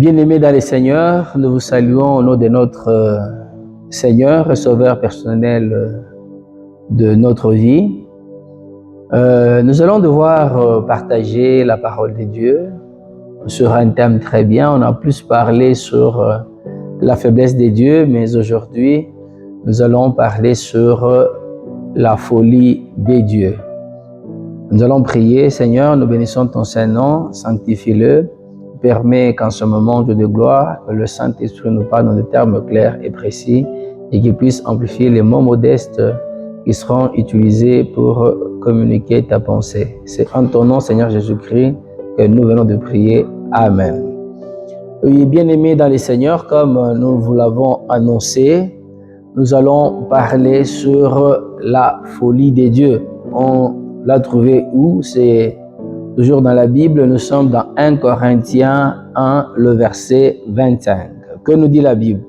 Bien-aimés dans les Seigneurs, nous vous saluons au nom de notre Seigneur et Sauveur personnel de notre vie. Nous allons devoir partager la parole de Dieu sur un thème très bien. On a plus parlé sur la faiblesse des dieux, mais aujourd'hui, nous allons parler sur la folie des dieux. Nous allons prier. Seigneur, nous bénissons ton Saint-Nom, sanctifie-le. Permet qu'en ce moment de gloire, que le Saint-Esprit nous parle dans des termes clairs et précis et qu'il puisse amplifier les mots modestes qui seront utilisés pour communiquer ta pensée. C'est en ton nom, Seigneur Jésus-Christ, que nous venons de prier. Amen. Oui, bien-aimés dans les Seigneurs, comme nous vous l'avons annoncé, nous allons parler sur la folie des dieux. On l'a trouvé où? C'est toujours dans la Bible, nous sommes dans 1 Corinthiens 1, le verset 25. Que nous dit la Bible?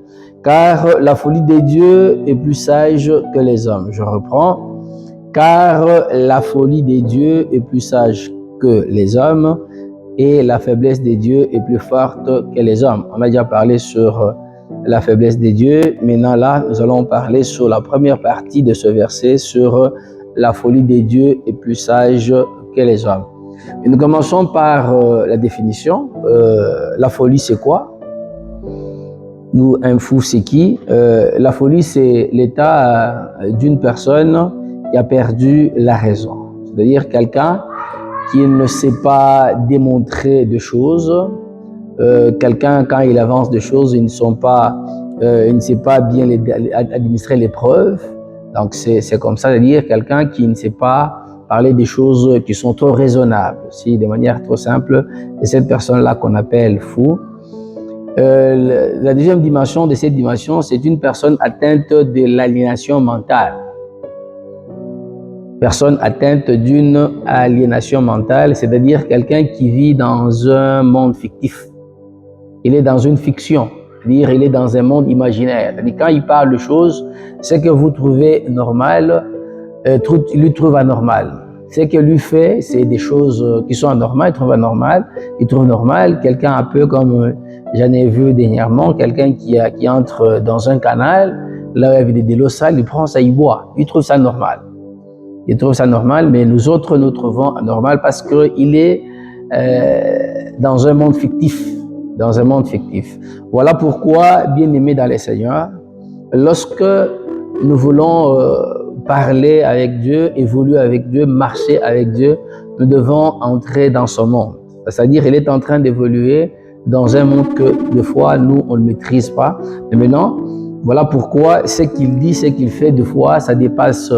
Car la folie des dieux est plus sage que les hommes. Je reprends. Car la folie des dieux est plus sage que les hommes et la faiblesse des dieux est plus forte que les hommes. On a déjà parlé sur la faiblesse des dieux. Maintenant là, nous allons parler sur la première partie de ce verset, sur la folie des dieux est plus sage que les hommes. Et nous commençons par la définition. La folie, c'est quoi? Nous, un fou, c'est qui? La folie, c'est l'état d'une personne qui a perdu la raison. C'est-à-dire quelqu'un qui ne sait pas démontrer de choses. Quelqu'un, quand il avance des choses, il ne sait pas bien administrer les preuves. Donc, c'est comme ça, c'est-à-dire quelqu'un qui ne sait pas parler des choses qui sont trop raisonnables, si de manière trop simple, c'est cette personne-là qu'on appelle fou. La deuxième dimension de cette dimension, c'est une personne atteinte de l'aliénation mentale. Personne atteinte d'une aliénation mentale, c'est-à-dire quelqu'un qui vit dans un monde fictif. Il est dans une fiction, c'est-à-dire il est dans un monde imaginaire. C'est-à-dire quand il parle de choses, ce que vous trouvez normal, lui trouve anormal. Ce que lui fait, c'est des choses qui sont anormales, il trouve anormal. Il trouve normal, quelqu'un un peu comme j'en ai vu dernièrement, quelqu'un qui entre dans un canal, là il y a de l'eau sale, il prend ça, il boit. Il trouve ça normal. Il trouve ça normal, mais nous autres, nous trouvons anormal parce qu'il est dans un monde fictif. Dans un monde fictif. Voilà pourquoi, bien-aimés dans les Seigneurs, lorsque nous voulons parler avec Dieu, évoluer avec Dieu, marcher avec Dieu, nous devons entrer dans son monde. C'est-à-dire, il est en train d'évoluer dans un monde que, des fois, nous, on ne maîtrise pas. Mais maintenant, voilà pourquoi ce qu'il dit, ce qu'il fait, des fois, ça dépasse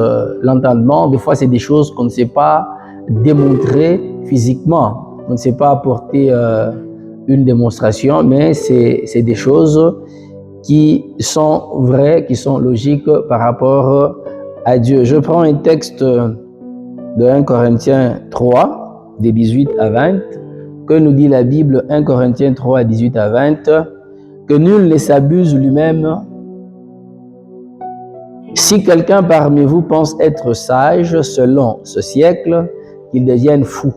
l'entendement. Des fois, c'est des choses qu'on ne sait pas démontrer physiquement. On ne sait pas apporter une démonstration, mais c'est des choses qui sont vraies, qui sont logiques par rapport à Dieu. Je prends un texte de 1 Corinthiens 3, de 18 à 20, que nous dit la Bible, 1 Corinthiens 3, 18 à 20, que nul ne s'abuse lui-même. Si quelqu'un parmi vous pense être sage selon ce siècle, qu'il devienne fou.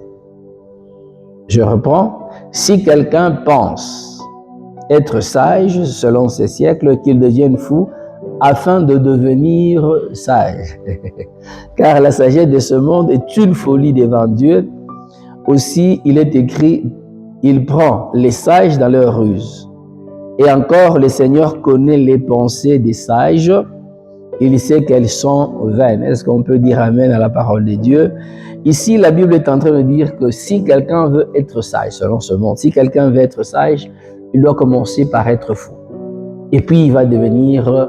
Je reprends. Si quelqu'un pense être sage selon ce siècle, qu'il devienne fou, afin de devenir sage. Car la sagesse de ce monde est une folie devant Dieu. Aussi, il est écrit, il prend les sages dans leur ruse. Et encore, le Seigneur connaît les pensées des sages. Il sait qu'elles sont vaines. Est-ce qu'on peut dire amen à la parole de Dieu? Ici, la Bible est en train de dire que si quelqu'un veut être sage selon ce monde, si quelqu'un veut être sage, il doit commencer par être fou. Et puis, il va devenir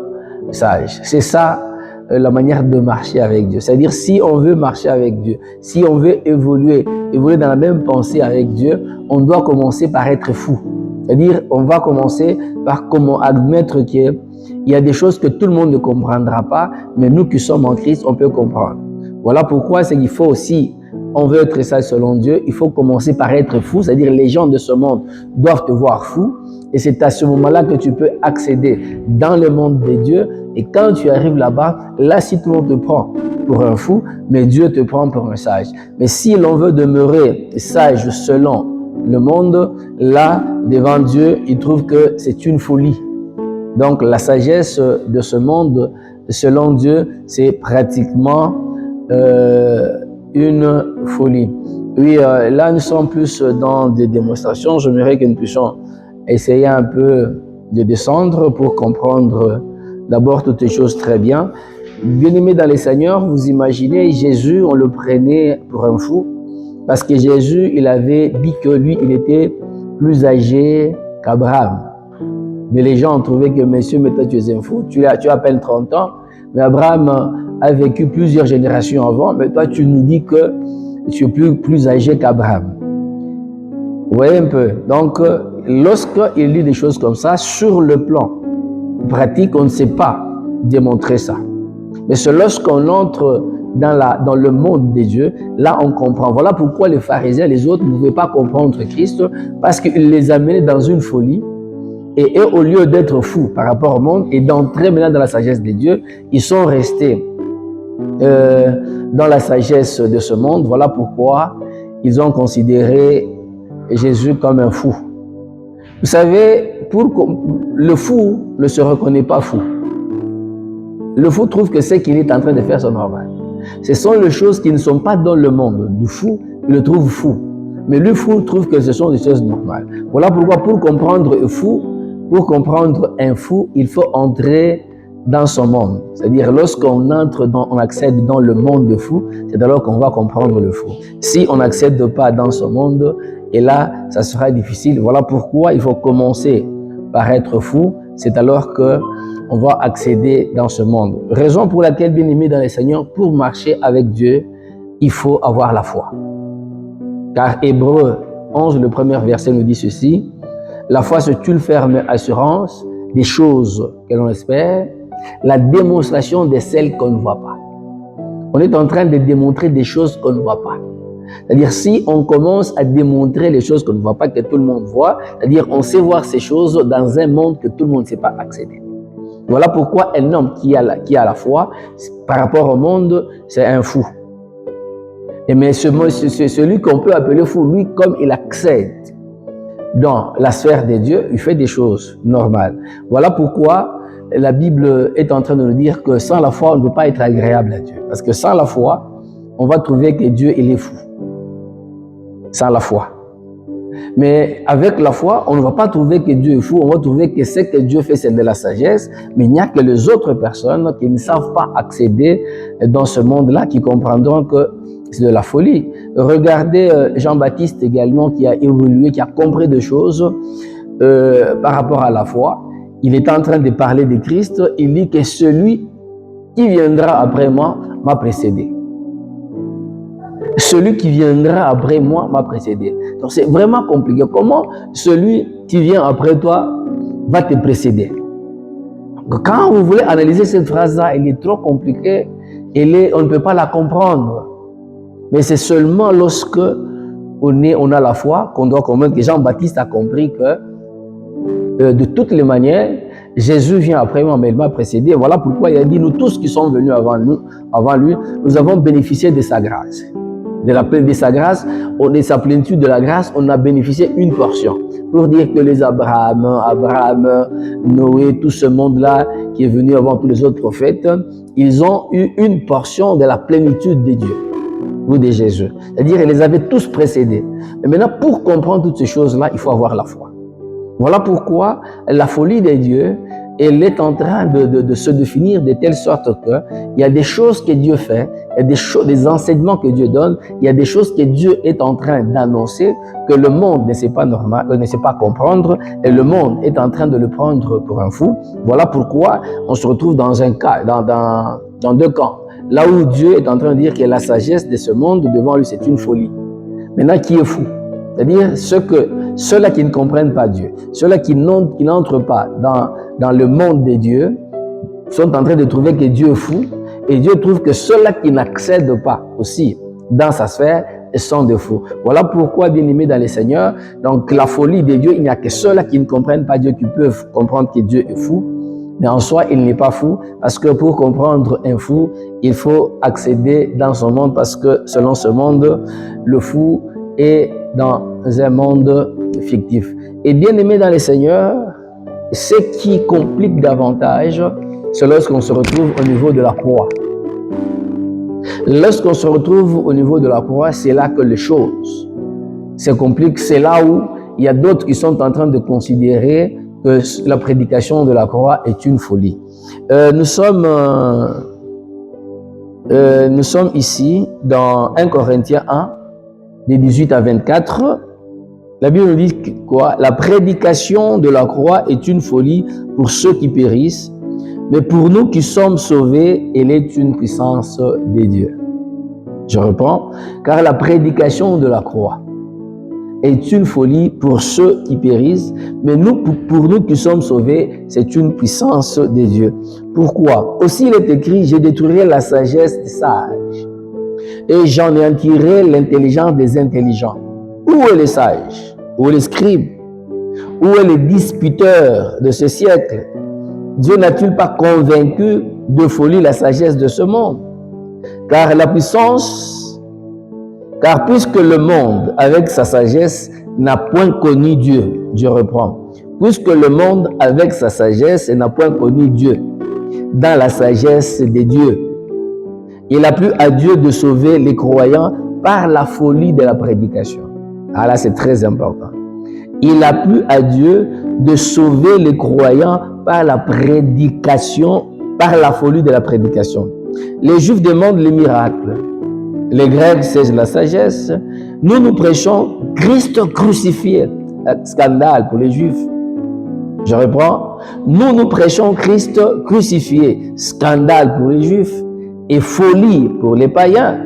sage. C'est ça la manière de marcher avec Dieu. C'est-à-dire, si on veut marcher avec Dieu, si on veut évoluer dans la même pensée avec Dieu, on doit commencer par être fou. C'est-à-dire, on va commencer par comment admettre qu'il y a des choses que tout le monde ne comprendra pas, mais nous qui sommes en Christ, on peut comprendre. Voilà pourquoi c'est qu'il faut aussi, on veut être sage selon Dieu, il faut commencer par être fou, c'est-à-dire les gens de ce monde doivent te voir fou, et c'est à ce moment-là que tu peux accéder dans le monde de Dieu, et quand tu arrives là-bas, là si tout le monde te prend pour un fou, mais Dieu te prend pour un sage. Mais si l'on veut demeurer sage selon le monde, là, devant Dieu, il trouve que c'est une folie. Donc, la sagesse de ce monde, selon Dieu, c'est pratiquement une folie. Oui, là, nous sommes plus dans des démonstrations. J'aimerais que nous puissions essayer un peu de descendre pour comprendre d'abord toutes les choses très bien. Bien-aimés dans les Seigneurs, vous imaginez, Jésus, on le prenait pour un fou, parce que Jésus, il avait dit que lui, il était plus âgé qu'Abraham. Mais les gens ont trouvé que, monsieur, mais toi, tu es un fou, tu as à peine 30 ans, mais Abraham a vécu plusieurs générations avant, mais toi, tu nous dis que tu es plus âgé qu'Abraham. Vous voyez un peu? Donc, lorsqu'il dit des choses comme ça, sur le plan pratique, on ne sait pas démontrer ça. Mais c'est lorsqu'on entre dans le monde des dieux, là on comprend. Voilà pourquoi les pharisiens, les autres, ne pouvaient pas comprendre Christ, parce qu'il les amenait dans une folie. Et eux, au lieu d'être fous par rapport au monde et d'entrer maintenant dans la sagesse des dieux, ils sont restés dans la sagesse de ce monde. Voilà pourquoi ils ont considéré Jésus comme un fou. Vous savez, le fou ne se reconnaît pas fou. Le fou trouve que ce qu'il est en train de faire, c'est normal. Ce sont les choses qui ne sont pas dans le monde du fou, il le trouve fou. Mais le fou trouve que ce sont des choses normales. Voilà pourquoi pour comprendre un fou, il faut entrer dans son monde. C'est-à-dire, lorsqu'on on accède dans le monde de fou, c'est alors qu'on va comprendre le fou. Si on n'accède pas dans ce monde, et là, ça sera difficile. Voilà pourquoi il faut commencer par être fou. C'est alors qu'on va accéder dans ce monde. Raison pour laquelle, bien aimé dans les Seigneurs, pour marcher avec Dieu, il faut avoir la foi. Car Hébreux 11, le premier verset nous dit ceci: la foi, c'est une ferme assurance des choses que l'on espère, la démonstration de celles qu'on ne voit pas. On est en train de démontrer des choses qu'on ne voit pas. C'est-à-dire, si on commence à démontrer les choses qu'on ne voit pas, que tout le monde voit, c'est-à-dire on sait voir ces choses dans un monde que tout le monde ne sait pas accéder. Voilà pourquoi un homme qui a la foi, par rapport au monde, c'est un fou. Mais celui qu'on peut appeler fou, lui, comme il accède dans la sphère des dieux, il fait des choses normales. Voilà pourquoi la Bible est en train de nous dire que sans la foi, on ne peut pas être agréable à Dieu. Parce que sans la foi, on va trouver que Dieu, il est fou. Sans la foi. Mais avec la foi, on ne va pas trouver que Dieu est fou, on va trouver que ce que Dieu fait, c'est de la sagesse, mais il n'y a que les autres personnes qui ne savent pas accéder dans ce monde-là, qui comprendront que c'est de la folie. Regardez Jean-Baptiste également, qui a évolué, qui a compris des choses par rapport à la foi. Il est en train de parler de Christ, il dit que celui qui viendra après moi m'a précédé. Celui qui viendra après moi m'a précédé. Donc c'est vraiment compliqué. Comment celui qui vient après toi va te précéder? Donc, quand vous voulez analyser cette phrase-là, elle est trop compliquée. On ne peut pas la comprendre. Mais c'est seulement lorsque on a la foi qu'on doit comprendre que Jean-Baptiste a compris que de toutes les manières, Jésus vient après moi, mais il m'a précédé. Voilà pourquoi il a dit, nous tous qui sommes venus avant lui, nous avons bénéficié de sa grâce. De sa grâce, de sa plénitude de la grâce, on a bénéficié une portion. Pour dire que les Abraham, Noé, tout ce monde-là qui est venu avant tous les autres prophètes, ils ont eu une portion de la plénitude de Dieu ou de Jésus. C'est-à-dire, ils les avaient tous précédés. Mais maintenant, pour comprendre toutes ces choses-là, il faut avoir la foi. Voilà pourquoi la folie de Dieu, elle est en train de se définir de telle sorte qu'il y a des choses que Dieu fait, il y a des enseignements que Dieu donne, il y a des choses que Dieu est en train d'annoncer, que le monde ne sait pas ne sait pas comprendre, et le monde est en train de le prendre pour un fou. Voilà pourquoi on se retrouve dans un cas, dans deux camps. Là où Dieu est en train de dire que la sagesse de ce monde, devant lui, c'est une folie. Maintenant, qui est fou? C'est-à-dire ceux-là qui ne comprennent pas Dieu, ceux-là qui n'entrent pas dans le monde des dieux, sont en train de trouver que Dieu est fou, et Dieu trouve que ceux-là qui n'accèdent pas aussi dans sa sphère sont des fous. Voilà pourquoi, bien aimés dans les Seigneurs, donc la folie de Dieu, il n'y a que ceux-là qui ne comprennent pas Dieu qui peuvent comprendre que Dieu est fou, mais en soi, il n'est pas fou, parce que pour comprendre un fou, il faut accéder dans son monde, parce que selon ce monde, le fou est dans un monde fictif. Et bien aimé dans les Seigneurs, ce qui complique davantage, c'est lorsqu'on se retrouve au niveau de la croix. Lorsqu'on se retrouve au niveau de la croix, c'est là que les choses se compliquent. C'est là où il y a d'autres qui sont en train de considérer que la prédication de la croix est une folie. Nous sommes ici dans 1 Corinthiens 1, des 18 à 24. La Bible nous dit quoi? La prédication de la croix est une folie pour ceux qui périssent, mais pour nous qui sommes sauvés, elle est une puissance de Dieu. Je reprends. Car la prédication de la croix est une folie pour ceux qui périssent, mais pour nous qui sommes sauvés, c'est une puissance de Dieu. Pourquoi? Aussi il est écrit, je détruirai la sagesse des sages et j'anéantirai l'intelligence des intelligents. Où est les sages? Où est les scribes? Où est les disputeurs de ce siècle? Dieu n'a-t-il pas convaincu de folie la sagesse de ce monde? Car puisque le monde, avec sa sagesse, n'a point connu Dieu, je reprends, puisque le monde, avec sa sagesse, n'a point connu Dieu, dans la sagesse de Dieu, il a plu à Dieu de sauver les croyants par la folie de la prédication. Ah là, c'est très important. Il a plu à Dieu de sauver les croyants par la prédication, par la folie de la prédication. Les Juifs demandent les miracles. Les Grecs, c'est la sagesse. Nous prêchons Christ crucifié. Scandale pour les Juifs. Je reprends. Nous prêchons Christ crucifié. Scandale pour les Juifs. Et folie pour les païens.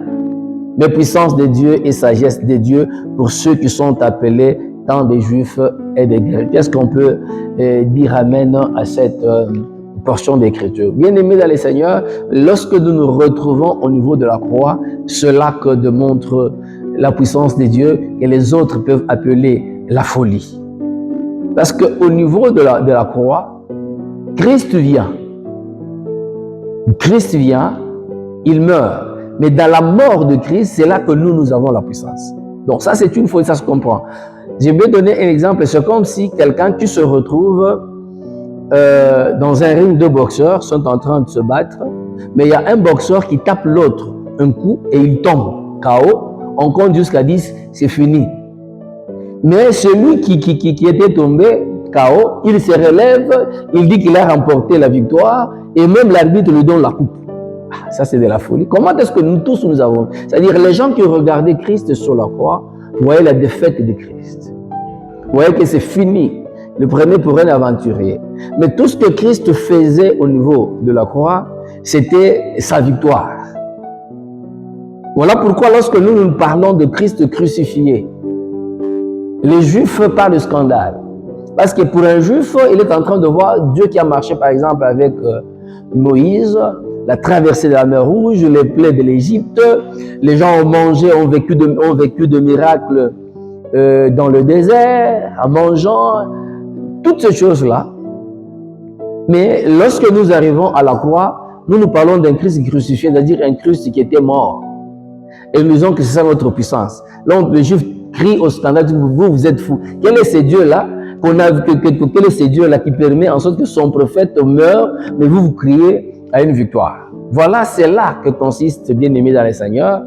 Mais puissance de Dieu et sagesse de Dieu pour ceux qui sont appelés tant des Juifs et des Grecs. Qu'est-ce qu'on peut dire amen à cette portion d'écriture? Bien aimés dans les Seigneurs, lorsque nous nous retrouvons au niveau de la croix, cela que démontre la puissance de Dieu que les autres peuvent appeler la folie. Parce qu'au niveau de la croix, Christ vient. Christ vient, il meurt. Mais dans la mort de Christ, c'est là que nous avons la puissance. Donc ça, c'est une folie, ça se comprend. Je vais donner un exemple. C'est comme si quelqu'un qui se retrouve dans un ring de boxeurs sont en train de se battre, mais il y a un boxeur qui tape l'autre un coup et il tombe KO. On compte jusqu'à 10, c'est fini. Mais celui qui était tombé KO, il se relève, il dit qu'il a remporté la victoire et même l'arbitre lui donne la coupe. Ah, ça, c'est de la folie. Comment est-ce que nous tous nous avons? C'est-à-dire les gens qui regardaient Christ sur la croix voyaient la défaite de Christ. Voyaient que c'est fini. Le premier pour un aventurier. Mais tout ce que Christ faisait au niveau de la croix, c'était sa victoire. Voilà pourquoi lorsque nous parlons de Christ crucifié, les Juifs parlent de scandale. Parce que pour un Juif, il est en train de voir Dieu qui a marché par exemple avec Moïse, la traversée de la mer Rouge, les plaies de l'Égypte, les gens ont mangé, ont vécu de miracles dans le désert, en mangeant, toutes ces choses-là. Mais lorsque nous arrivons à la croix, nous parlons d'un Christ crucifié, c'est-à-dire un Christ qui était mort. Et nous disons que c'est ça notre puissance. Là, les Juifs crient au scandale, vous êtes fous. Quel est ce Dieu-là quel est ce Dieu-là qui permet en sorte que son prophète meure, mais vous criez à une victoire? Voilà, c'est là que consiste, bien-aimé dans les Seigneurs,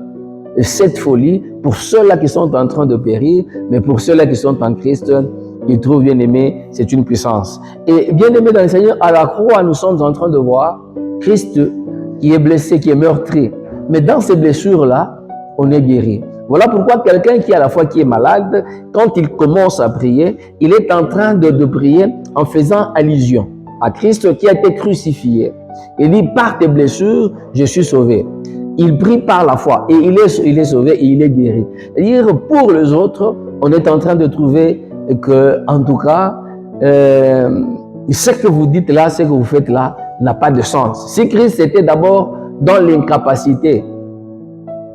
cette folie pour ceux-là qui sont en train de périr, mais pour ceux-là qui sont en Christ, ils trouvent, bien-aimé, c'est une puissance. Et bien-aimé dans les Seigneurs, à la croix, nous sommes en train de voir Christ qui est blessé, qui est meurtri. Mais dans ces blessures-là, on est guéri. Voilà pourquoi quelqu'un qui à la fois qui est malade, quand il commence à prier, il est en train de prier en faisant allusion à Christ qui a été crucifié. Il dit, par tes blessures, je suis sauvé. Il prie par la foi et il est sauvé et il est guéri. C'est-à-dire, pour les autres, on est en train de trouver que, en tout cas, ce que vous dites là, ce que vous faites là, n'a pas de sens. Si Christ était d'abord dans l'incapacité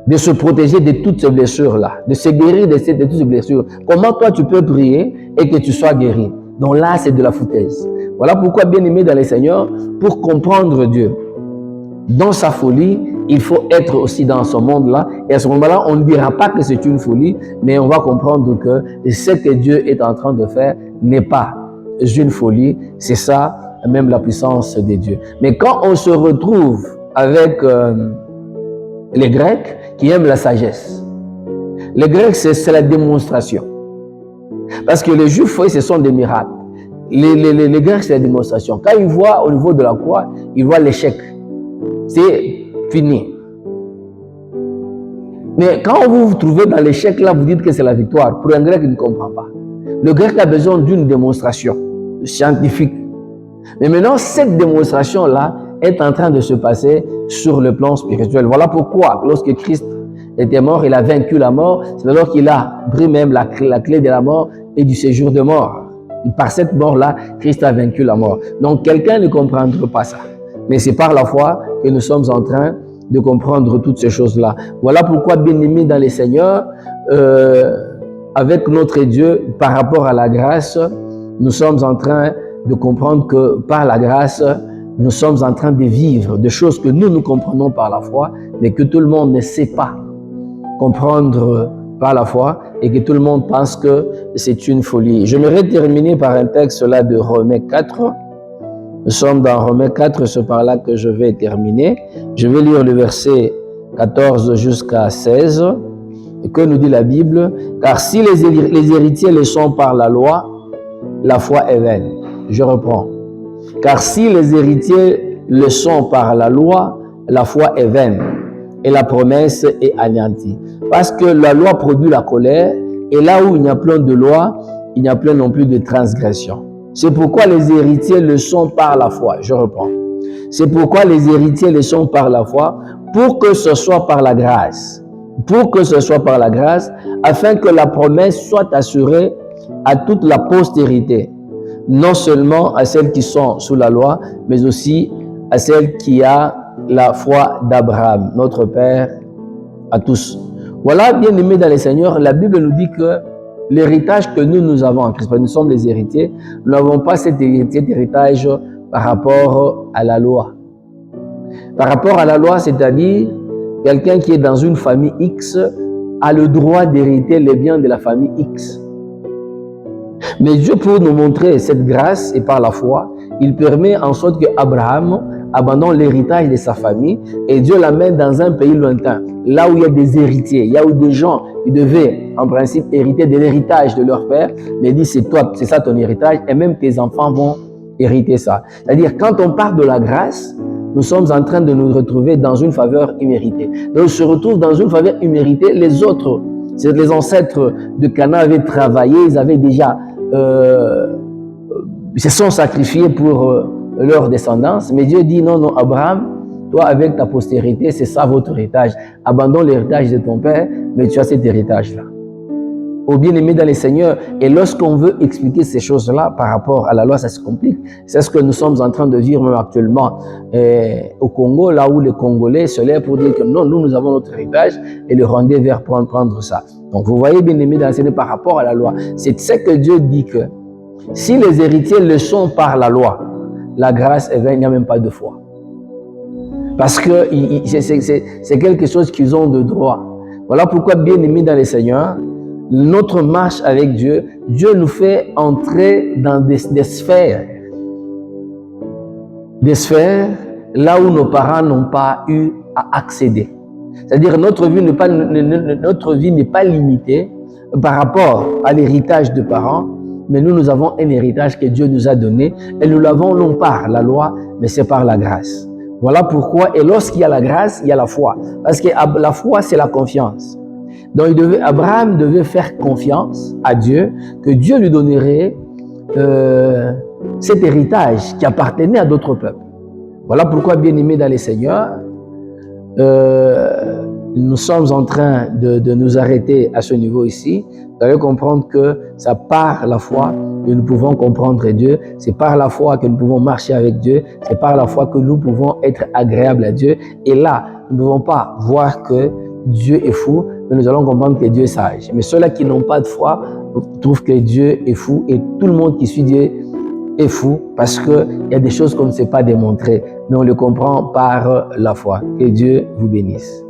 de se protéger de toutes ces blessures-là, de se guérir de toutes ces blessures, comment toi tu peux prier et que tu sois guéri? Donc là, c'est de la foutaise. Voilà pourquoi, bien aimé dans les Seigneurs, pour comprendre Dieu, dans sa folie, il faut être aussi dans ce monde-là. Et à ce moment-là, on ne dira pas que c'est une folie, mais on va comprendre que ce que Dieu est en train de faire n'est pas une folie. C'est ça, même la puissance de Dieu. Mais quand on se retrouve avec les Grecs qui aiment la sagesse, les Grecs, c'est la démonstration. Parce que les Juifs, ce sont des miracles. Les Grecs, c'est la démonstration. Quand ils voient au niveau de la croix, ils voient l'échec. C'est fini. Mais quand vous vous trouvez dans l'échec, là, vous dites que c'est la victoire. Pour un Grec, il ne comprend pas. Le Grec a besoin d'une démonstration scientifique. Mais maintenant, cette démonstration-là est en train de se passer sur le plan spirituel. Voilà pourquoi, lorsque Christ était mort, il a vaincu la mort. C'est alors qu'il a pris même la clé de la mort et du séjour de mort. Par cette mort-là, Christ a vaincu la mort. Donc, quelqu'un ne comprendra pas ça. Mais c'est par la foi que nous sommes en train de comprendre toutes ces choses-là. Voilà pourquoi, bien-aimés dans les Seigneurs, avec notre Dieu, par rapport à la grâce, nous sommes en train de comprendre que par la grâce, nous sommes en train de vivre des choses que nous comprenons par la foi, mais que tout le monde ne sait pas comprendre par la foi et que tout le monde pense que c'est une folie. J'aimerais terminer par un texte là de Romains 4. Nous sommes dans Romains 4, c'est par là que je vais terminer. Je vais lire le verset 14 jusqu'à 16. Et que nous dit la Bible? Car si les héritiers le sont par la loi, la foi est vaine. Je reprends. Car si les héritiers le sont par la loi, la foi est vaine et la promesse est anéantie. Parce que la loi produit la colère, et là où il n'y a plus de loi, il n'y a plus non plus de transgression. C'est pourquoi les héritiers le sont par la foi. Je reprends. C'est pourquoi les héritiers le sont par la foi, pour que ce soit par la grâce. Pour que ce soit par la grâce, afin que la promesse soit assurée à toute la postérité, non seulement à celles qui sont sous la loi, mais aussi à celles qui a la foi d'Abraham, notre Père, à tous. Voilà, bien aimés dans les Seigneurs, la Bible nous dit que l'héritage que nous avons en Christ, nous sommes les héritiers, nous n'avons pas cet héritage par rapport à la loi. Par rapport à la loi, c'est-à-dire quelqu'un qui est dans une famille X a le droit d'hériter les biens de la famille X. Mais Dieu, pour nous montrer cette grâce et par la foi, il permet en sorte que Abraham abandonne l'héritage de sa famille et Dieu l'amène dans un pays lointain, là où il y a des héritiers, il y a où des gens qui devaient en principe hériter de l'héritage de leur père, mais il dit c'est toi, c'est ça ton héritage et même tes enfants vont hériter ça. C'est-à-dire quand on parle de la grâce, nous sommes en train de nous retrouver dans une faveur imméritée. Donc on se retrouve dans une faveur imméritée, les autres, c'est les ancêtres de Canaan avaient travaillé, ils avaient déjà se sont sacrifiés pour leur descendance, mais Dieu dit non, non, Abraham, toi avec ta postérité, c'est ça votre héritage. Abandonne l'héritage de ton père, mais tu as cet héritage-là. Au bien-aimé dans les Seigneurs, et lorsqu'on veut expliquer ces choses-là par rapport à la loi, ça se complique. C'est ce que nous sommes en train de vivre même actuellement au Congo, là où les Congolais se lèvent pour dire que non, nous avons notre héritage, et les Rwandais vers prendre ça. Donc vous voyez, bien-aimé dans les Seigneurs, par rapport à la loi, c'est ce que Dieu dit que si les héritiers le sont par la loi, la grâce est vaine, il n'y a même pas de foi. Parce que c'est quelque chose qu'ils ont de droit. Voilà pourquoi, bien aimés dans les Seigneurs, notre marche avec Dieu, Dieu nous fait entrer dans des sphères là où nos parents n'ont pas eu à accéder. C'est-à-dire notre vie n'est pas limitée par rapport à l'héritage de parents, mais nous avons un héritage que Dieu nous a donné et nous l'avons non par la loi, mais c'est par la grâce. Voilà pourquoi, et lorsqu'il y a la grâce, il y a la foi. Parce que la foi, c'est la confiance. Donc Abraham devait faire confiance à Dieu, que Dieu lui donnerait cet héritage qui appartenait à d'autres peuples. Voilà pourquoi, bien aimés dans les Seigneurs, nous sommes en train de nous arrêter à ce niveau ici. Vous allez comprendre que c'est par la foi que nous pouvons comprendre Dieu. C'est par la foi que nous pouvons marcher avec Dieu. C'est par la foi que nous pouvons être agréables à Dieu. Et là, nous ne pouvons pas voir que Dieu est fou, mais nous allons comprendre que Dieu est sage. Mais ceux-là qui n'ont pas de foi trouvent que Dieu est fou et tout le monde qui suit Dieu est fou parce qu'il y a des choses qu'on ne sait pas démontrer. mais on le comprend par la foi. Que Dieu vous bénisse.